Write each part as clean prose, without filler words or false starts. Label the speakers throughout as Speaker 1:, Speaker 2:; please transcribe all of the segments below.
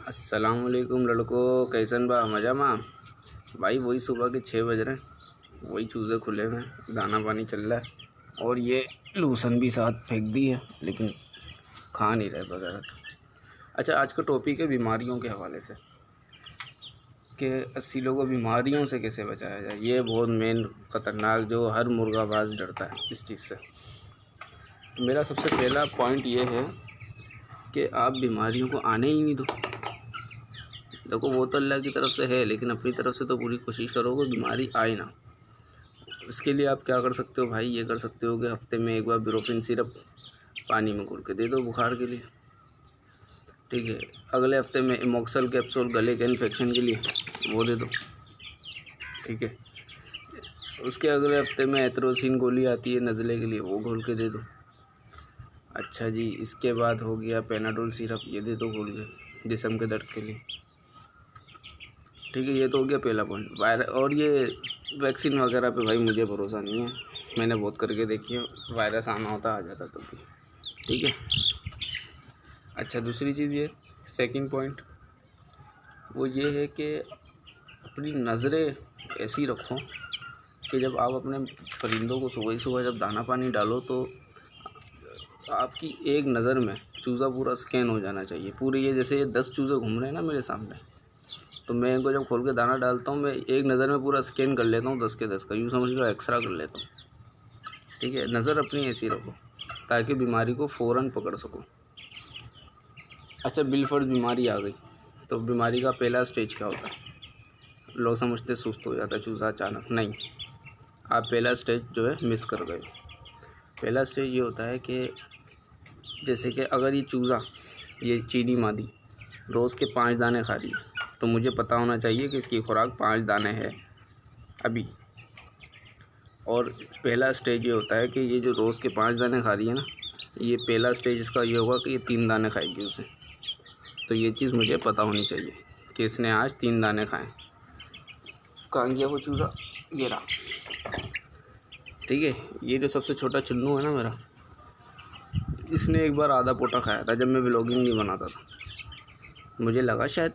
Speaker 1: अस्सलाम वालेकुम लड़को, कैसन बा? मजा में भाई। वही सुबह के 6 बज रहे, वही चूज़े खुले में, दाना पानी चल रहा है और ये लूसन भी साथ फेंक दी है, लेकिन खा नहीं रहे वगैरह। अच्छा, आज का टॉपिक है बीमारियों के हवाले से कि 80 लोगों को बीमारियों से कैसे बचाया जाए। ये बहुत मेन ख़तरनाक, जो हर मुर्गाबाज डरता है इस चीज़ से। मेरा सबसे पहला पॉइंट ये है कि आप बीमारियों को आने ही नहीं दो। देखो, वो तो अल्लाह की तरफ से है, लेकिन अपनी तरफ से तो पूरी कोशिश करो कि बीमारी आए ना। इसके लिए आप क्या कर सकते हो भाई? ये कर सकते हो कि हफ्ते में एक बार ब्रोफिन सिरप पानी में घोल के दे दो बुखार के लिए, ठीक है। अगले हफ्ते में इमोक्सल कैप्सूल गले के इन्फेक्शन के लिए, वो दे दो, ठीक है। उसके अगले हफ्ते में एथरोसिन गोली आती है नज़ले के लिए, वो घोल के दे दो। अच्छा जी, इसके बाद हो गया पेनाडोल सिरप, ये दे दो घोल के जिस्म के दर्द के लिए, ठीक है। ये तो हो गया पहला पॉइंट। और ये वैक्सीन वगैरह पे भाई मुझे भरोसा नहीं है, मैंने बहुत करके देखी है, वायरस आना होता आ जाता तो भी, ठीक है। अच्छा, दूसरी चीज़ ये सेकंड पॉइंट वो ये है कि अपनी नज़रें ऐसी रखो कि जब आप अपने परिंदों को सुबह ही सुबह जब दाना पानी डालो तो आपकी एक नज़र में चूज़ा पूरा स्कैन हो जाना चाहिए पूरे। ये जैसे ये 10 चूज़े घूम रहे हैं ना मेरे सामने, तो मैं इनको जब खोल के दाना डालता हूँ, मैं एक नज़र में पूरा स्कैन कर लेता हूँ 10 के 10 का, यूँ समझ लो एक्सरा कर लेता हूँ, ठीक है। नज़र अपनी ऐसी रखो ताकि बीमारी को फ़ौरन पकड़ सको। अच्छा, बिलफर्ड बीमारी आ गई तो बीमारी का पहला स्टेज क्या होता है? लोग समझते सुस्त हो जाता है चूज़ा अचानक, नहीं। आप पहला स्टेज जो है मिस कर गए। पहला स्टेज ये होता है कि जैसे कि अगर ये चूज़ा, ये चीनी मादी रोज़ के 5 दाने खा रही है, तो मुझे पता होना चाहिए कि इसकी खुराक 5 दाने है अभी। और पहला स्टेज ये होता है कि ये जो रोज़ के 5 दाने खा रही है ना, ये पहला स्टेज इसका ये होगा कि ये 3 दाने खाएगी उसे। तो ये चीज़ मुझे पता होनी चाहिए कि इसने आज 3 दाने खाए। कहाँ गया वो चूज़ा? ये रहा, ठीक है। ये जो सबसे छोटा चुन्नू है ना मेरा, इसने एक बार आधा पोटा खाया था जब मैं व्लॉगिंग नहीं बनाता था। मुझे लगा शायद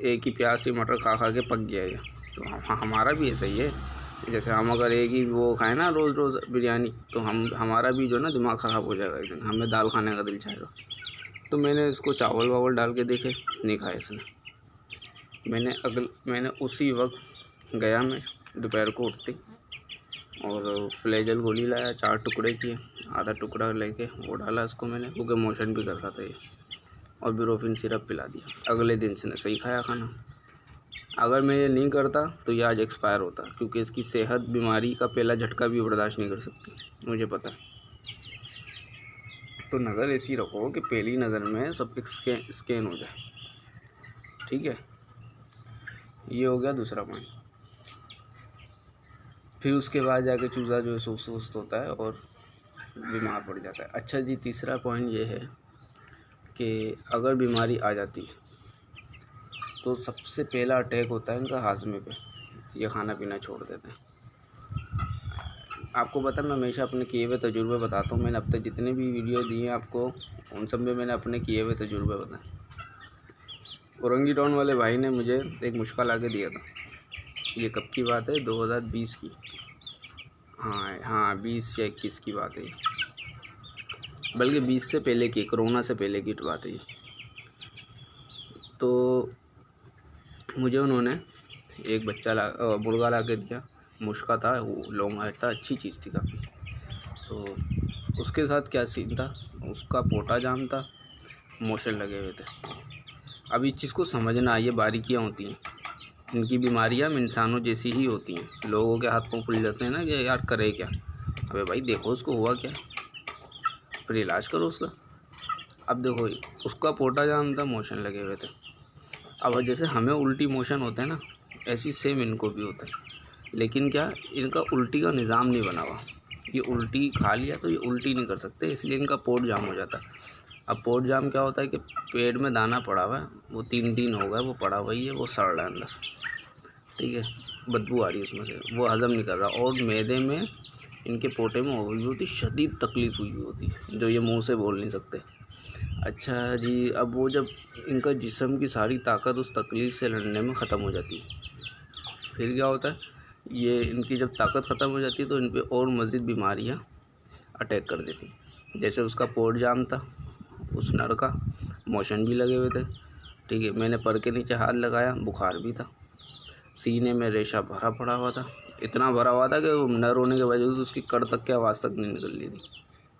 Speaker 1: एक ही प्याज टमाटर खा खा के पक गया है। तो हमारा भी ऐसा ही है, जैसे हम अगर एक ही वो खाएं ना रोज़ रोज़ बिरयानी, तो हमारा भी जो ना दिमाग ख़राब हो जाएगा, एक दिन हमें दाल खाने का दिल चाहेगा। तो मैंने इसको चावल वावल डाल के देखे, नहीं खाया इसने। मैंने उसी वक्त गया, मैं दोपहर को उठते और फ्लेजल गोली लाया, 4 टुकड़े किए, आधा टुकड़ा लेके वो डाला इसको मैंने, क्योंकि मोशन भी कर रहा था ये, और ब्रोफिन सिरप पिला दिया। अगले दिन से सही खाया खाना। अगर मैं ये नहीं करता तो ये आज एक्सपायर होता, क्योंकि इसकी सेहत बीमारी का पहला झटका भी बर्दाश्त नहीं कर सकती, मुझे पता है। तो नज़र ऐसी रखो कि पहली नज़र में सब स्कैन हो जाए, ठीक है। ये हो गया दूसरा पॉइंट। फिर उसके बाद जाके चूज़ा जो है सुस्त होता है और बीमार पड़ जाता है। अच्छा जी, तीसरा पॉइंट ये है कि अगर बीमारी आ जाती है तो सबसे पहला अटैक होता है इनका हाजमे पे, ये खाना पीना छोड़ देते हैं। आपको पता है, मैं हमेशा अपने किए हुए तजुर्बे बताता हूँ। मैंने अब तक जितने भी वीडियो दिए हैं आपको, उन सब में मैंने अपने किए हुए तजुर्बे बताए। औरंगी टाउन वाले भाई ने मुझे एक मुश्किल आके दिया था। ये कब की बात है? 2020 की, हाँ 20 या 21 की बात है, बल्कि 20 से पहले की, कोरोना से पहले की बात है ये। तो मुझे उन्होंने एक मुर्गा ला के दिया, मुश्का था, वो लॉन्ग हाइट था, अच्छी चीज़ थी काफ़ी। तो उसके साथ क्या सीन था, उसका पोटा जाम था, मोशन लगे हुए थे। अब इस चीज़ को समझना, ये बारीकियाँ होती हैं। इनकी बीमारियाँ इंसानों जैसी ही होती हैं। लोगों के हाथ पाँव फूल जाते हैं ना कि यार करे क्या। अबे भाई देखो उसको हुआ क्या, फिर इलाज करो उसका। अब देखो, उसका पोटा जाम था, मोशन लगे हुए थे। अब जैसे हमें उल्टी मोशन होता है ना, ऐसी सेम इनको भी होता है, लेकिन क्या, इनका उल्टी का निज़ाम नहीं बना हुआ। ये उल्टी खा लिया तो ये उल्टी नहीं कर सकते, इसलिए इनका पोट जाम हो जाता है। अब पोट जाम क्या होता है कि पेट में दाना पड़ा हुआ है, वो 3 दिन हो गए वो पड़ा हुआ ही है, वो सड़ रहा है अंदर, ठीक है। बदबू आ रही है उसमें से, वो हज़म नहीं कर रहा, और मैदे में, इनके पोटे में हुई होती शदीद तकलीफ़ हुई होती, जो ये मुँह से बोल नहीं सकते। अच्छा जी, अब वो जब इनका जिस्म की सारी ताकत उस तकलीफ़ से लड़ने में ख़त्म हो जाती है, फिर क्या होता है, ये इनकी जब ताकत ख़त्म हो जाती है तो इन पे और मज़ीद बीमारियाँ अटैक कर देती। जैसे उसका पोर्ट जाम था, उस नर का मोशन भी लगे हुए थे, ठीक है। मैंने पर के नीचे हाथ लगाया, बुखार भी था, सीने में रेशा भरा पड़ा हुआ था, इतना भरा हुआ था कि वो नर होने की वजह से उसकी कड़ तक की आवाज़ तक नहीं निकल रही थी,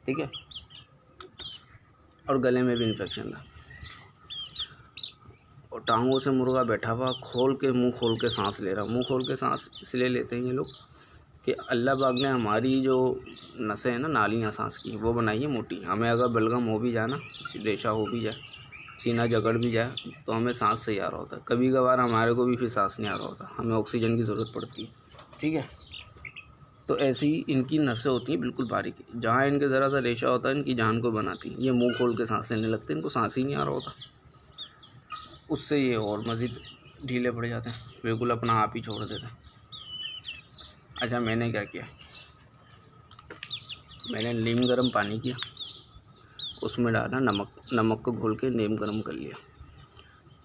Speaker 1: ठीक है। और गले में भी इन्फेक्शन था, और टांगों से मुर्गा बैठा हुआ खोल के, मुंह खोल के सांस ले रहा। मुंह खोल के सांस इसलिए लेते हैं ये लोग कि अल्लाह पाक ने हमारी जो नसें हैं ना, नालियाँ सांस की, वो बनाई है मोटी। हमें अगर बलगम हो भी जाए ना, रेशा हो भी जाए, सीना जकड़ भी जाए, तो हमें सांस सही आ रहा होता है। कभी कभार हमारे को भी फिर सांस नहीं आ रहा होता, हमें ऑक्सीजन की ज़रूरत पड़ती है, ठीक है। तो ऐसी ही इनकी नसें होती हैं बिल्कुल बारीक, जहाँ इनके ज़रा सा रेशा होता है इनकी जान को बनाती है। ये मुंह खोल के सांस लेने लगते हैं, इनको सांस ही नहीं आ रहा होता, उससे ये और मज़ीद ढीले पड़ जाते हैं, बिल्कुल अपना आप ही छोड़ देते हैं। अच्छा, मैंने क्या किया, मैंने नीम गर्म पानी किया, उसमें डाला नमक को घोल के नीम गर्म कर लिया,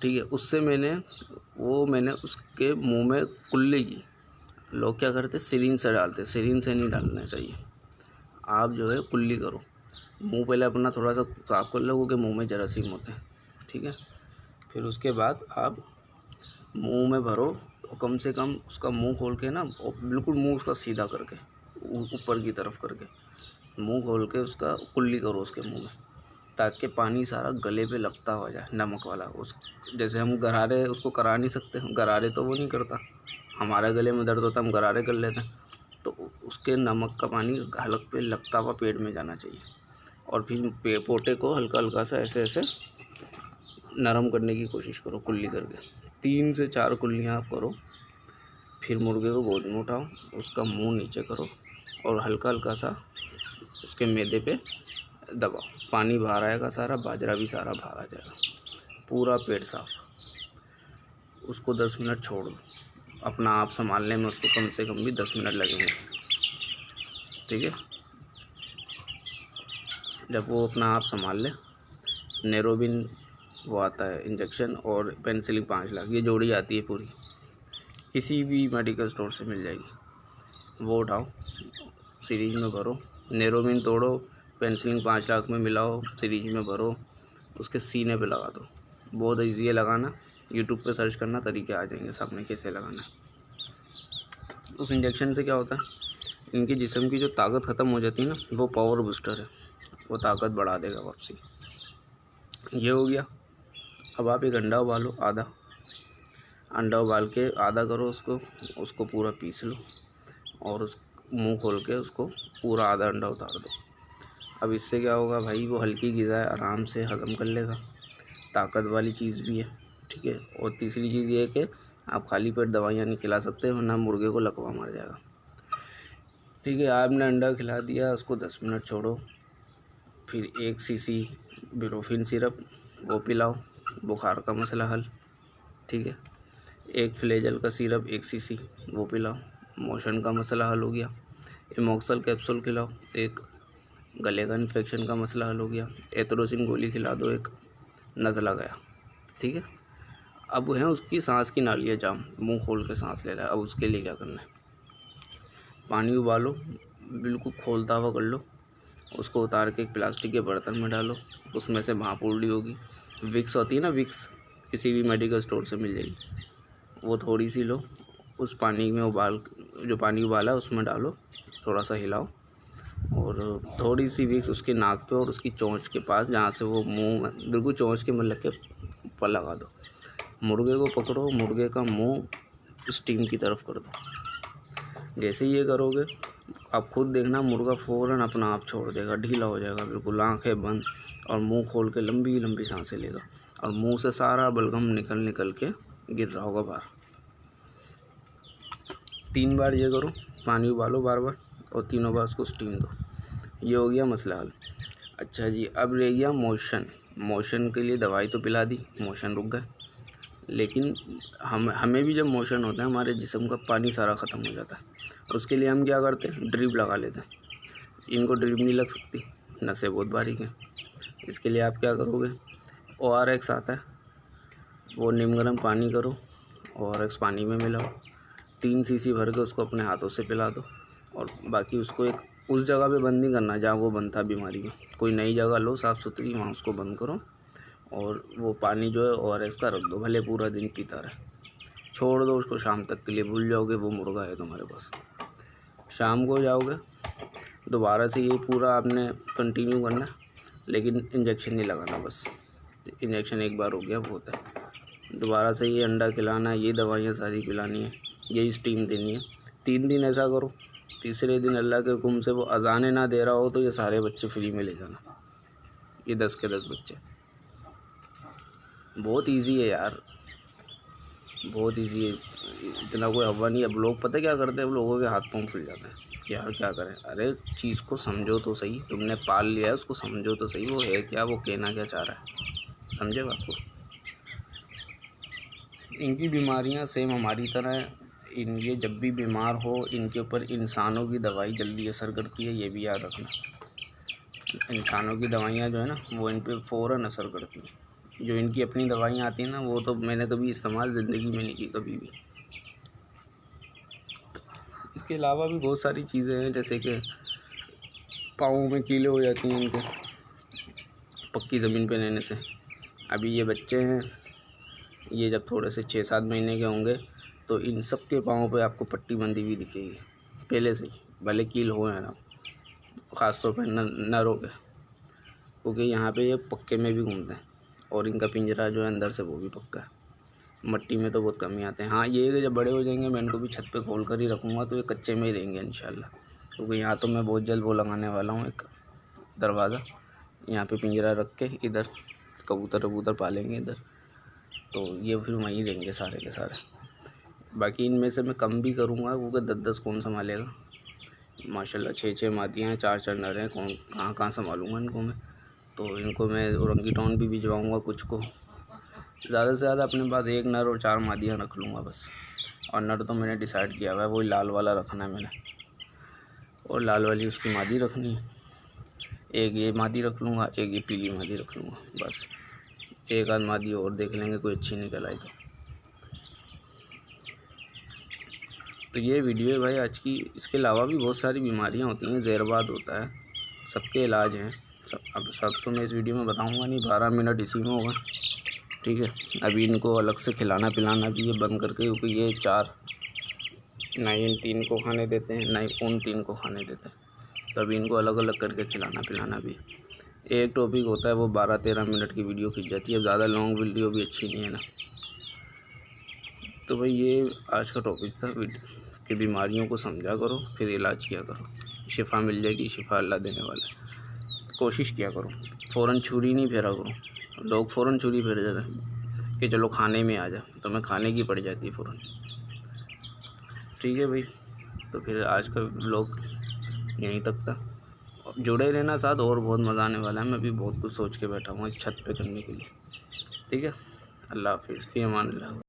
Speaker 1: ठीक है। उससे मैंने उसके मुंह में कुल्ली की। लोग क्या करते, सिरिंज से डालते, सिरिंज से नहीं डालना चाहिए। आप जो है कुल्ली करो, मुंह पहले अपना थोड़ा सा साफ कर लो क्योंकि मुंह में जरासीम होते हैं, ठीक है। फिर उसके बाद आप मुंह में भरो, और कम से कम उसका मुंह खोल के ना, बिल्कुल मुंह उसका सीधा करके, ऊपर की तरफ करके मुंह खोल के उसका कुल्ली करो उसके मुंह में, ताकि पानी सारा गले पे लगता हो जाए, नमक वाला। उस जैसे हम गरारे उसको करा नहीं सकते, गरारे तो वो नहीं करता, हमारे गले में दर्द होता है हम गरारे कर लेते हैं, तो उसके नमक का पानी हलक पे लगता हुआ पेट में जाना चाहिए। और फिर पोटे को हल्का हल्का सा ऐसे ऐसे नरम करने की कोशिश करो कुल्ली करके। 3 से 4 कुल्लियाँ आप करो। फिर मुर्गे को गोद में उठाओ, उसका मुंह नीचे करो और हल्का हल्का सा उसके मैदे पे दबाओ। पानी बाहर आएगा सारा, बाजरा भी सारा बाहर आ जाएगा, पूरा पेट साफ। उसको 10 मिनट छोड़ दो, अपना आप संभालने में उसको कम से कम भी 10 मिनट लगेंगे, ठीक है। जब वो अपना आप संभाल ले, नेरोबिन वो आता है इंजेक्शन, और पेनिसिलिन 5 लाख, ये जोड़ी आती है पूरी, किसी भी मेडिकल स्टोर से मिल जाएगी। वो उठाओ, सीरीज में भरो, नेरोबिन तोड़ो, पेनिसिलिन 5 लाख में मिलाओ, सीरीज में भरो, उसके सीने पे लगा दो। बहुत ईजी है लगाना, यूट्यूब पे सर्च करना, तरीके आ जाएंगे सामने कैसे लगाना है। उस इंजेक्शन से क्या होता है, इनके जिस्म की जो ताकत ख़त्म हो जाती है ना, वो पावर बूस्टर है, वो ताकत बढ़ा देगा वापसी। ये हो गया। अब आप एक अंडा उबालो, आधा अंडा उबाल के आधा करो उसको पूरा पीस लो, और उस मुंह खोल के उसको पूरा आधा अंडा उतार दो। अब इससे क्या होगा भाई, वो हल्की ग़िज़ा है, आराम से हज़म कर लेगा, ताकत वाली चीज़ भी है, ठीक है। और तीसरी चीज़ ये है कि आप खाली पेट दवाइयाँ नहीं खिला सकते, वरना मुर्गे को लकवा मार जाएगा, ठीक है। आपने अंडा खिला दिया, उसको 10 मिनट छोड़ो, फिर 1 सीसी ब्रोफिन सिरप वो पिलाओ, बुखार का मसला हल, ठीक है। 1 फ्लेजल का सिरप 1 सीसी वो पिलाओ, मोशन का मसला हल हो गया। एमोक्सल कैप्सूल खिलाओ, एक गले का इन्फेक्शन का मसला हल हो गया। एथरोसिन गोली खिला दो, एक नज़ला गया, ठीक है। अब है उसकी सांस की नालियाँ जाम, मुंह खोल के सांस ले रहा है। अब उसके लिए क्या करना है, पानी उबालो, बिल्कुल खोलता हुआ कर लो, उसको उतार के एक प्लास्टिक के बर्तन में डालो, उसमें से भाप उड़ी होगी, विक्स होती है ना, विक्स किसी भी मेडिकल स्टोर से मिल जाएगी, वो थोड़ी सी लो, उस पानी में जो पानी उबाला है उसमें डालो, थोड़ा सा हिलाओ, और थोड़ी सी विक्स उसके नाक पे और उसकी चोंच के पास, जहाँ से वो मुंह में बिल्कुल चोंच के मतलब के ऊपर लगा दो। मुर्गे को पकड़ो, मुर्गे का मुंह स्टीम की तरफ कर दो। जैसे ये करोगे आप खुद देखना, मुर्गा फ़ौरन अपना आप छोड़ देगा, ढीला हो जाएगा बिल्कुल, आंखें बंद, और मुंह खोल के लंबी लंबी सांसें लेगा, और मुंह से सारा बलगम निकल के गिर रहा होगा बाहर। 3 बार ये करो, पानी उबालो बार बार, और 3 बार उसको स्टीम दो। ये हो गया मसला हल। अच्छा जी, अब रह गया मोशन के लिए दवाई तो पिला दी, मोशन रुक गए, लेकिन हमें भी जब मोशन होता है हमारे जिस्म का पानी सारा ख़त्म हो जाता है। उसके लिए हम क्या करते हैं, ड्रिप लगा लेते हैं। इनको ड्रिप नहीं लग सकती, नसें बहुत बारीक हैं, इसके लिए आप क्या करोगे, ORX आता है, वो नीम गर्म पानी करो, ORX पानी में मिलाओ, 3 सीसी भर के उसको अपने हाथों से पिला दो। और बाकी उसको एक उस जगह पे बंद नहीं करना जहाँ वो बंद था बीमारी में, कोई नई जगह लो साफ़ सुथरी, वहाँ उसको बंद करो और वो पानी जो है ORX का रख दो, भले पूरा दिन पीता रहे, छोड़ दो उसको, शाम तक के लिए भूल जाओगे वो मुर्गा है तुम्हारे पास। शाम को जाओगे दोबारा से ये पूरा आपने कंटिन्यू करना, लेकिन इंजेक्शन नहीं लगाना, बस इंजेक्शन एक बार हो गया बहुत है। दोबारा से ये अंडा खिलाना है, ये दवाइयाँ सारी पिलानी है, यही स्टीम देनी है। 3 दिन ऐसा करो, तीसरे दिन अल्लाह के हुक्म से वो अजाने ना दे रहा हो तो ये सारे बच्चे फ्री में ले जाना, ये 10 के 10 बच्चे। बहुत इजी है यार, बहुत इजी है, इतना कोई हवा नहीं है। अब लोग पता क्या करते हैं, अब लोगों के हाथ पाँव फूल जाते हैं कि यार क्या करें। अरे चीज़ को समझो तो सही, तुमने पाल लिया है उसको समझो तो सही, वो है क्या, वो कहना क्या चाह रहा है, समझे बात को। इनकी बीमारियां सेम हमारी तरह है, ये जब भी बीमार हो इनके ऊपर इंसानों की दवाई जल्दी असर करती है, ये भी याद रखना। इंसानों की दवाइयाँ जो है ना वो इन पर फ़ौरन असर करती हैं, जो इनकी अपनी दवाइयाँ आती हैं ना वो तो मैंने कभी इस्तेमाल ज़िंदगी में नहीं की कभी भी। इसके अलावा भी बहुत सारी चीज़ें हैं, जैसे कि पाँव में कीले हो जाती हैं इनके पक्की ज़मीन पे लेने से। अभी ये बच्चे हैं, ये जब थोड़े से 6-7 महीने के होंगे तो इन सब के पाँव पे आपको पट्टी बंधी हुई दिखेगी पहले से ही, भले कील हो या ना, ख़ासतौर पर नरों पे, क्योंकि यहाँ पे ये पक्के में भी घूमते हैं और इनका पिंजरा जो है अंदर से वो भी पक्का है। मट्टी में तो बहुत कम ही आते हैं। हाँ ये कि जब बड़े हो जाएंगे मैं इनको भी छत पे खोल कर ही रखूँगा, तो ये कच्चे में ही रहेंगे इंशाल्लाह, क्योंकि यहाँ तो मैं बहुत जल्द वो लगाने वाला हूँ एक दरवाज़ा, यहाँ पे पिंजरा रख के इधर कबूतर वबूतर पालेंगे इधर, तो ये फिर वहीं रहेंगे सारे के सारे। बाकी इनमें से मैं कम भी करूँगा क्योंकि 10-10 कौन संभालेगा, माशाल्लाह 6-6 मादियाँ हैं, 4-4 नर हैं, कौन कहाँ संभालूँगा इनको मैं। तो इनको मैं ओरंगीटॉन भी भिजवाऊँगा कुछ को, ज़्यादा से ज़्यादा अपने पास 1 नर और 4 मादियाँ रख लूँगा बस। और नर तो मैंने डिसाइड किया हुआ है, वही लाल वाला रखना है मैंने, और लाल वाली उसकी मादी रखनी है। एक ये मादी रख लूँगा, एक ये पीली मादी रख लूँगा, बस एक आध मादी और देख लेंगे कोई अच्छी निकल आई तो ये वीडियो है भाई आज की। इसके अलावा भी बहुत सारी बीमारियां होती हैं, ज़हरबाद होता है, सबके इलाज हैं सब तो मैं इस वीडियो में बताऊंगा नहीं, 12 मिनट इसी में होगा, ठीक है। अभी इनको अलग से खिलाना पिलाना भी ये बंद करके, क्योंकि ये 4 ना इन 3 को खाने देते हैं ना उन 3 को खाने देते हैं, तो अभी इनको अलग अलग करके खिलाना पिलाना भी एक टॉपिक होता है, वो 12-13 मिनट की वीडियो खिंच जाती है। ज़्यादा लॉन्ग वीडियो भी अच्छी नहीं है ना। तो भाई ये आज का टॉपिक था कि बीमारियों को समझा करो फिर इलाज किया करो, शिफा मिल जाएगी, शिफा अल्लाह देने वाला है। कोशिश किया करो, फ़ौरन छुरी नहीं फेरा करो। लोग फ़ौरन छुरी फेर जाते हैं कि चलो खाने में आ जा, तो मैं खाने की पड़ जाती है फ़ौरन, ठीक है भाई। तो फिर आज का व्लॉग यहीं तक था, जुड़े रहना साथ, और बहुत मज़ा आने वाला है। मैं भी बहुत कुछ सोच के बैठा हूँ इस छत पे करने के लिए, ठीक है। अल्लाह हाफिज़, फ़ी अमान अल्लाह।